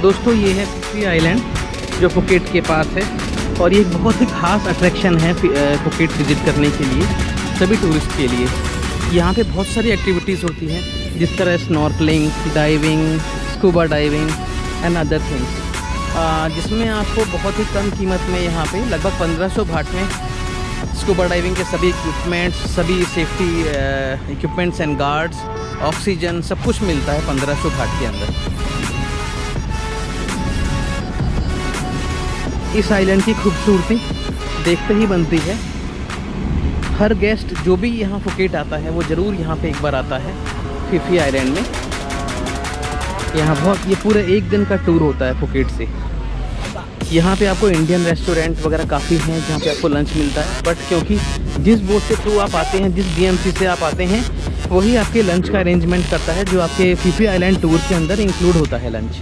दोस्तों ये है फिफी आइलैंड जो फुकेट के पास है और ये एक बहुत ही खास अट्रैक्शन है फुकेट विज़िट करने के लिए सभी टूरिस्ट के लिए। यहाँ पे बहुत सारी एक्टिविटीज़ होती हैं जिस तरह snorkelling, diving, scuba diving and other things, जिसमें आपको बहुत ही कम कीमत में यहाँ पे लगभग 1500 बाट में स्कूबा डाइविंग के सभी इक्विपमेंट्स, सभी safety equipments and guards, oxygen सब कुछ मिलता है 1500 बाट के अंदर। इस आइलैंड की खूबसूरती देखते ही बनती है। हर गेस्ट जो भी यहाँ फुकेट आता है वो ज़रूर यहाँ पे एक बार आता है फिफी आइलैंड में। यहाँ बहुत ये पूरे एक दिन का टूर होता है फुकेट से। यहाँ पे आपको इंडियन रेस्टोरेंट वगैरह काफ़ी हैं जहाँ पे आपको लंच मिलता है, बट क्योंकि जिस बोट के थ्रू आप आते हैं, जिस DMC से आप आते हैं, वही आपके लंच का अरेंजमेंट करता है जो आपके फिफी आइलैंड टूर के अंदर इंक्लूड होता है लंच।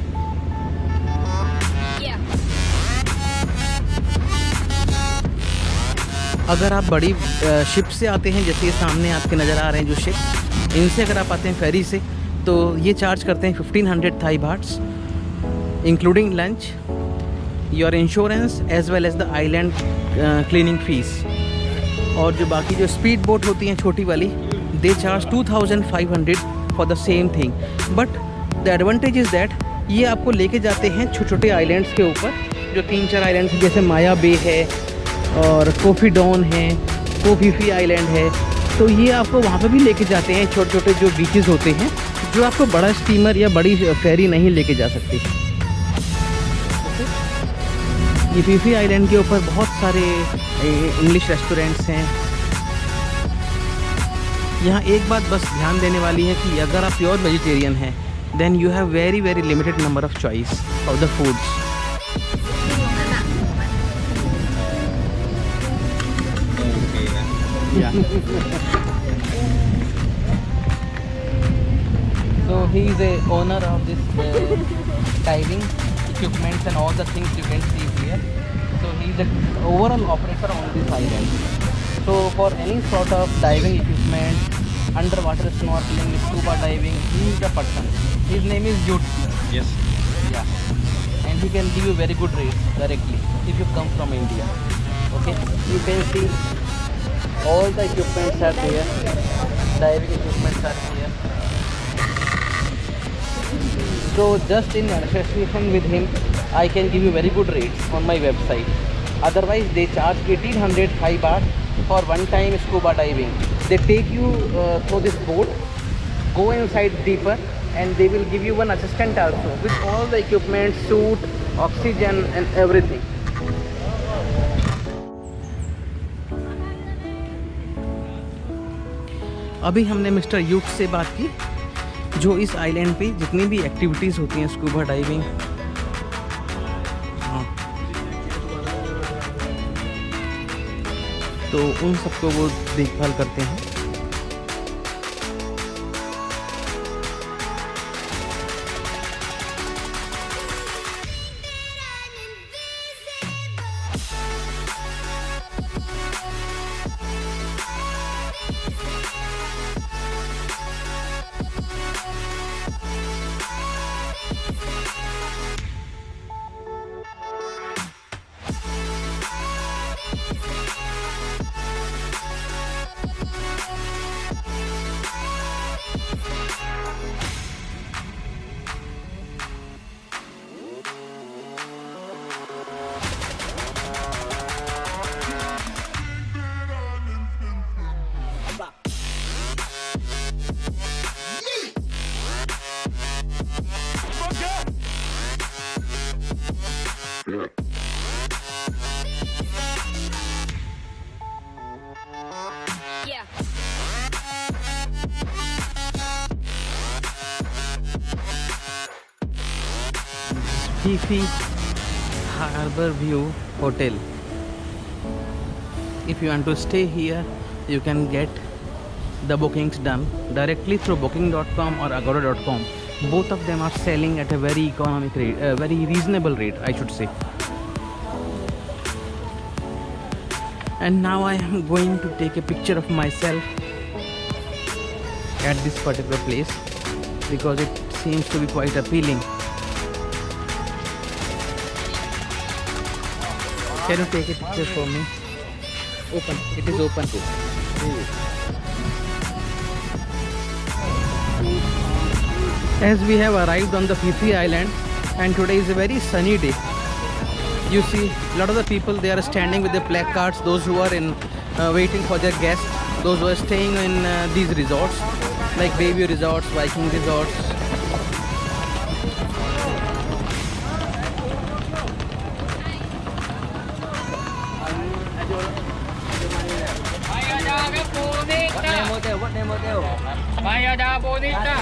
अगर आप बड़ी शिप से आते हैं, जैसे ये सामने आपके नज़र आ रहे हैं जो शिप, इनसे अगर आप आते हैं फेरी से, तो ये चार्ज करते हैं 1500 Thai bahts including lunch, your insurance as well as the island cleaning fees. और जो बाकी जो स्पीड बोट होती हैं छोटी वाली, they charge 2500 for the same thing. But the advantage is that ये आपको लेके जाते हैं छोटे छोटे आइलैंड्स के ऊपर, जो 3-4 आइलैंड्स हैं, जैसे माया बे है और कोफी डॉन है, कोफीफी आइलैंड है। तो ये आपको वहाँ पे भी लेके जाते हैं, छोटे छोटे जो बीचेस होते हैं जो आपको बड़ा स्टीमर या बड़ी फेरी नहीं लेके जा सकती। ये फिफी आइलैंड के ऊपर बहुत सारे इंग्लिश रेस्टोरेंट्स हैं। यहाँ एक बात बस ध्यान देने वाली है कि अगर आप प्योर वेजिटेरियन हैं, then you have very very limited number of choice of the foods. Yeah. So he is a owner of this diving equipments and all the things you can see here. So he is the overall operator on this island. So for any sort of diving equipment, underwater snorkeling, scuba diving, he is the person. His name is Jute. Yes. Yeah. And he can give you very good rates directly if you come from India. Okay. You can see all the equipments are there, diving equipments are here. So just in association with him, I can give you very good rates on my website. Otherwise they charge 1800 Thai baht for one time scuba diving. They take you through this boat, go inside deeper, and they will give you one assistant also with all the equipment, suit, oxygen and everything. अभी हमने mister यूट से बात की, जो इस island पे जितनी भी एक्टिविटीज़ होती हैं, स्कूबा डाइविंग, तो उन सबको वो देखभाल करते हैं। Fifi Harbor View Hotel. If you want to stay here, you can get the bookings done directly through booking.com or agoda.com. Both of them are selling at a very economic rate, very reasonable rate, I should say. And now I am going to take a picture of myself at this particular place because it seems to be quite appealing. Can you take it just for me? Open. It is open. As we have arrived on the Phi Phi Island, and today is a very sunny day. You see, a lot of the people, they are standing with their placards. Those who are in waiting for their guests. Those who are staying in these resorts, like Baby Resorts, Viking Resorts. What name hotel? Mayada Bonita.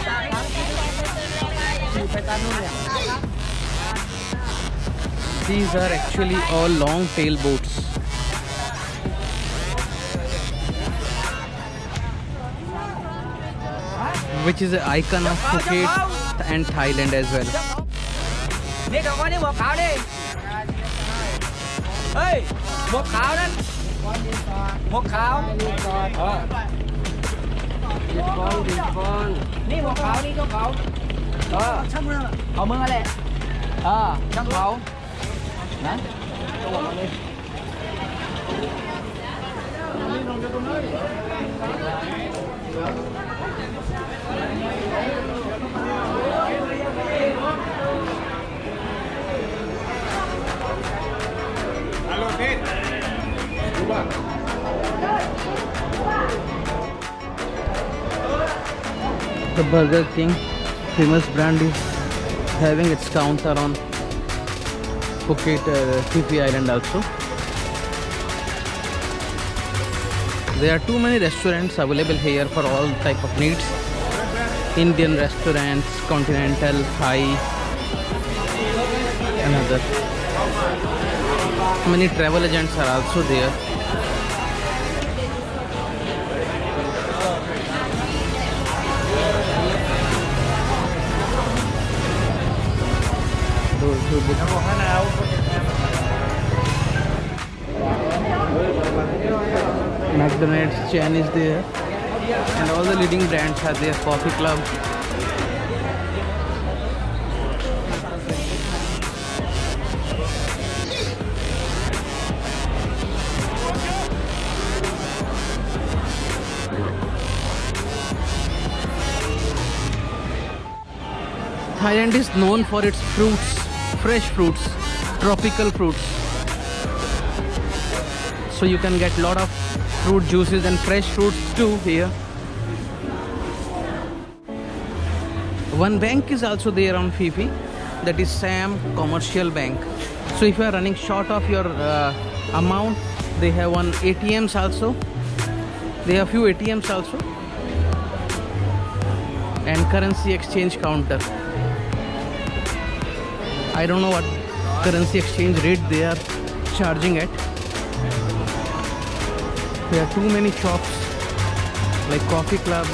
These are actually all long tail boats. Which is an icon of Phuket and Thailand as well. Đi cầm con đi một khảo đi. Ê, một khảo đó. Một khảo. Đi một khảo đi có khảo. Ở mương ở đây. Trong khảo. Đấy. The Burger King famous brand is having its counter on Phuket Phi Phi Island also. There are too many restaurants available here for all type of needs. Indian restaurants, continental, Thai, and other. Many travel agents are also there. Those who book McDonald's chain is there, and all the leading brands are there. Coffee Club. Thailand is known for its fruits, fresh fruits, tropical fruits. So you can get lot of fruit juices and fresh fruits too here. One bank is also there on Phi Phi, that is Siam Commercial Bank. So if you are running short of your amount, they have one ATMs also. They have few ATMs also, and currency exchange counter. I don't know what currency exchange rate they are charging at. There are too many shops like Coffee Club.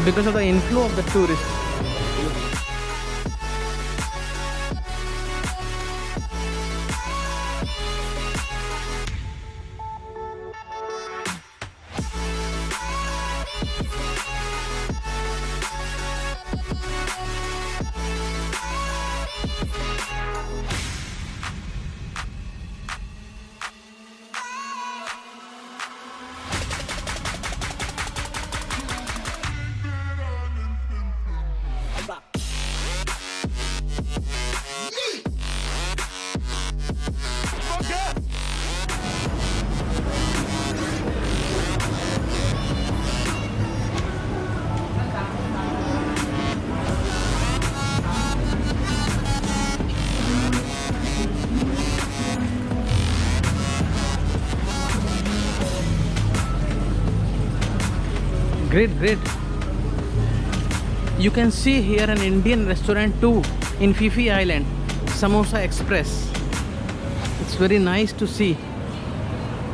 Because of the inflow of the tourists. Great. You can see here an Indian restaurant too in Phi Phi Island, Samosa Express. It's very nice to see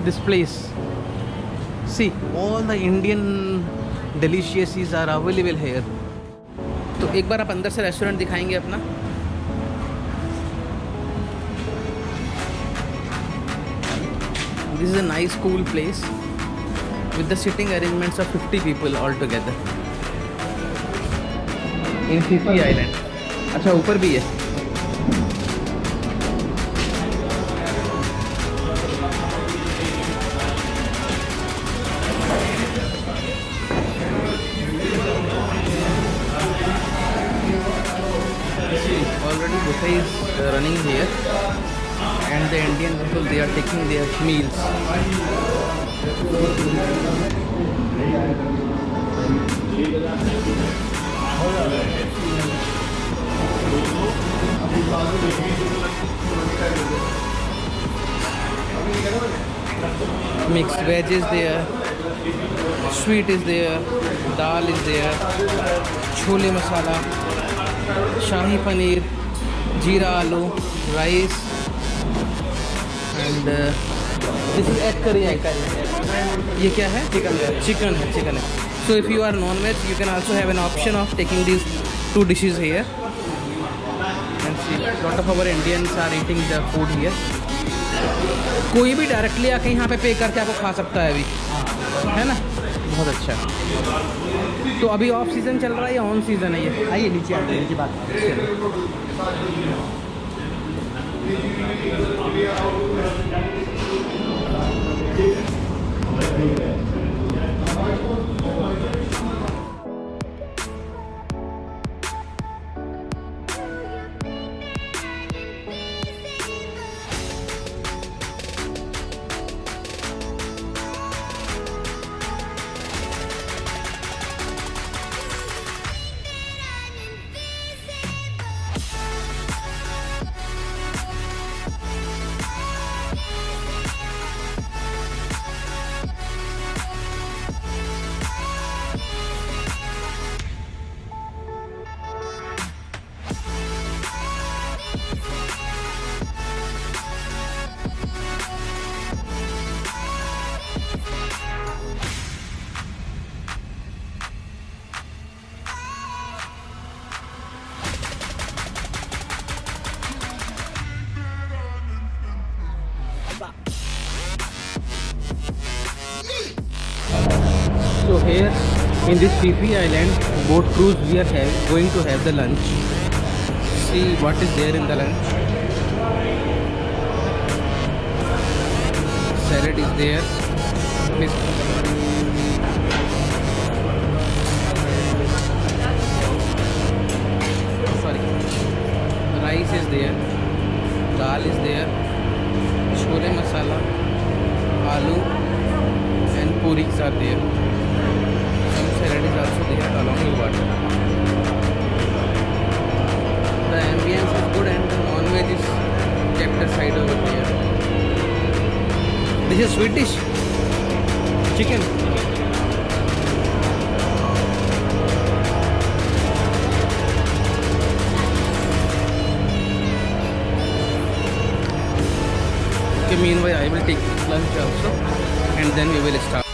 this place. See, all the Indian delicacies are available here. तो एक बार आप अंदर से restaurant दिखाएंगे अपना. This is a nice cool place with the sitting arrangements of 50 people all together in Phi Phi Island. अच्छा ऊपर भी है। Already buffet is running here, and the Indian people, they are taking their meals. Mixed veg is there, sweet is there, dal is there, chole masala, shahi paneer, jeera aloo, rice, and this is egg curry. ये क्या है? Chicken है. So if you are non-veg, you can also have an option of taking these two dishes here. And see, lot of our Indians are eating the food here. कोई भी directly आके यहाँ पे पे करके आपको खा सकता है अभी, है ना? बहुत अच्छा। तो अभी ऑफ सीज़न चल रहा है या ऑन सीज़न है ये? आइए नीचे आते हैं, बात So here in this Phi Island boat cruise, we are going to have the lunch. See what is there in the lunch. Salad is there. Sorry. Rice is there. Dal is there. Chole masala, aloo, and puris are there. Some salad is also there along with water. The ambience is good and the non-veg is kept aside over there. This is sweet dish. Chicken. Okay, meanwhile I will take lunch also and then we will start.